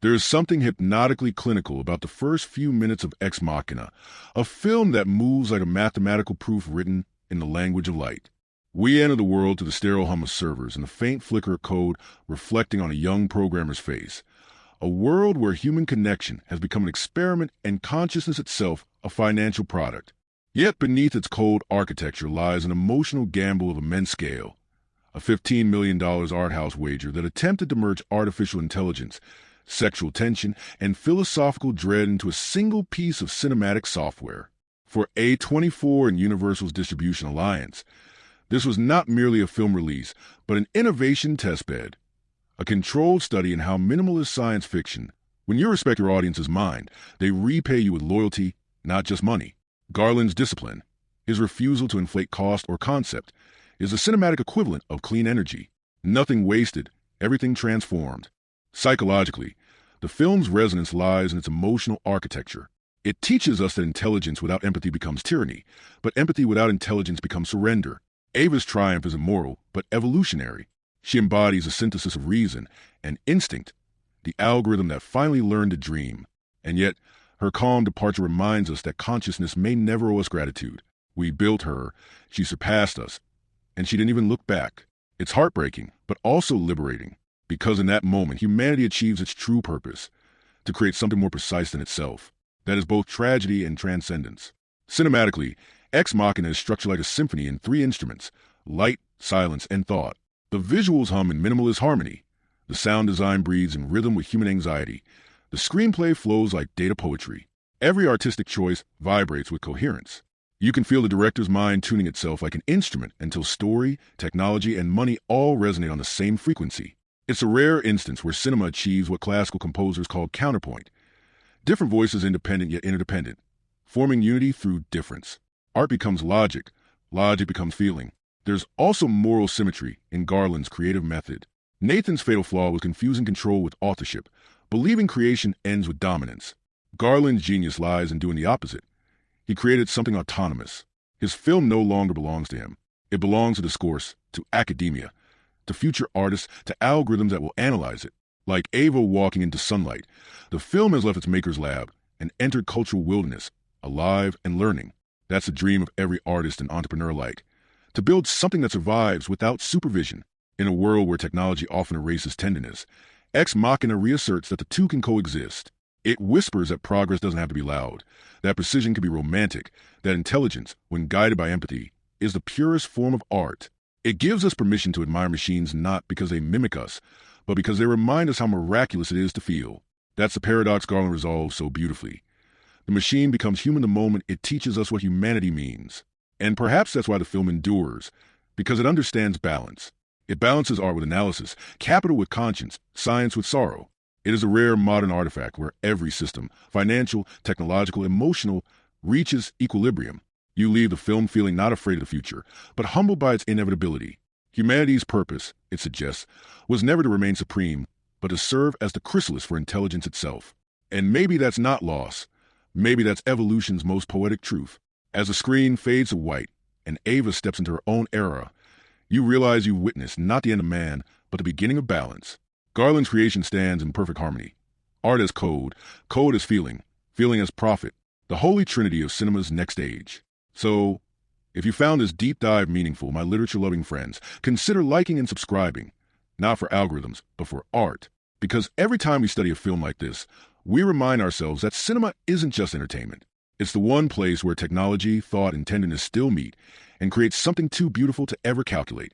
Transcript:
There is something hypnotically clinical about the first few minutes of Ex Machina, a film that moves like a mathematical proof written in the language of light. We enter the world to the sterile hum of servers and the faint flicker of code reflecting on a young programmer's face. A world where human connection has become an experiment and consciousness itself a financial product. Yet beneath its cold architecture lies an emotional gamble of immense scale. A $15 million art house wager that attempted to merge artificial intelligence, sexual tension, and philosophical dread into a single piece of cinematic software. For A24 and Universal's Distribution Alliance, this was not merely a film release, but an innovation testbed. A controlled study in how minimalist science fiction, when you respect your audience's mind, they repay you with loyalty, not just money. Garland's discipline, his refusal to inflate cost or concept, is the cinematic equivalent of clean energy. Nothing wasted, everything transformed. Psychologically, the film's resonance lies in its emotional architecture. It teaches us that intelligence without empathy becomes tyranny, but empathy without intelligence becomes surrender. Ava's triumph is immoral, but evolutionary. She embodies a synthesis of reason and instinct, the algorithm that finally learned to dream. And yet, her calm departure reminds us that consciousness may never owe us gratitude. We built her, she surpassed us, and she didn't even look back. It's heartbreaking, but also liberating, because in that moment, humanity achieves its true purpose, to create something more precise than itself. That is both tragedy and transcendence. Cinematically, Ex Machina is structured like a symphony in three instruments: light, silence, and thought. The visuals hum in minimalist harmony. The sound design breathes in rhythm with human anxiety. The screenplay flows like data poetry. Every artistic choice vibrates with coherence. You can feel the director's mind tuning itself like an instrument until story, technology, and money all resonate on the same frequency. It's a rare instance where cinema achieves what classical composers call counterpoint. Different voices independent yet interdependent, forming unity through difference. Art becomes logic. Logic becomes feeling. There's also moral symmetry in Garland's creative method. Nathan's fatal flaw was confusing control with authorship, believing creation ends with dominance. Garland's genius lies in doing the opposite. He created something autonomous. His film no longer belongs to him. It belongs to discourse, to academia, to future artists, to algorithms that will analyze it. Like Ava walking into sunlight, the film has left its maker's lab and entered cultural wilderness, alive and learning. That's the dream of every artist and entrepreneur alike. To build something that survives without supervision. In a world where technology often erases tenderness, Ex Machina reasserts that the two can coexist. It whispers that progress doesn't have to be loud, that precision can be romantic, that intelligence, when guided by empathy, is the purest form of art. It gives us permission to admire machines not because they mimic us, but because they remind us how miraculous it is to feel. That's the paradox Garland resolves so beautifully. The machine becomes human the moment it teaches us what humanity means. And perhaps that's why the film endures, because it understands balance. It balances art with analysis, capital with conscience, science with sorrow. It is a rare modern artifact where every system, financial, technological, emotional, reaches equilibrium. You leave the film feeling not afraid of the future, but humbled by its inevitability. Humanity's purpose, it suggests, was never to remain supreme, but to serve as the chrysalis for intelligence itself. And maybe that's not loss. Maybe that's evolution's most poetic truth. As the screen fades to white and Ava steps into her own era, you realize you've witnessed not the end of man, but the beginning of balance. Garland's creation stands in perfect harmony. Art as code, code as feeling, feeling as prophet, the holy trinity of cinema's next age. So, if you found this deep dive meaningful, my literature-loving friends, consider liking and subscribing, not for algorithms, but for art. Because every time we study a film like this, we remind ourselves that cinema isn't just entertainment. It's the one place where technology, thought, and tenderness still meet and create something too beautiful to ever calculate.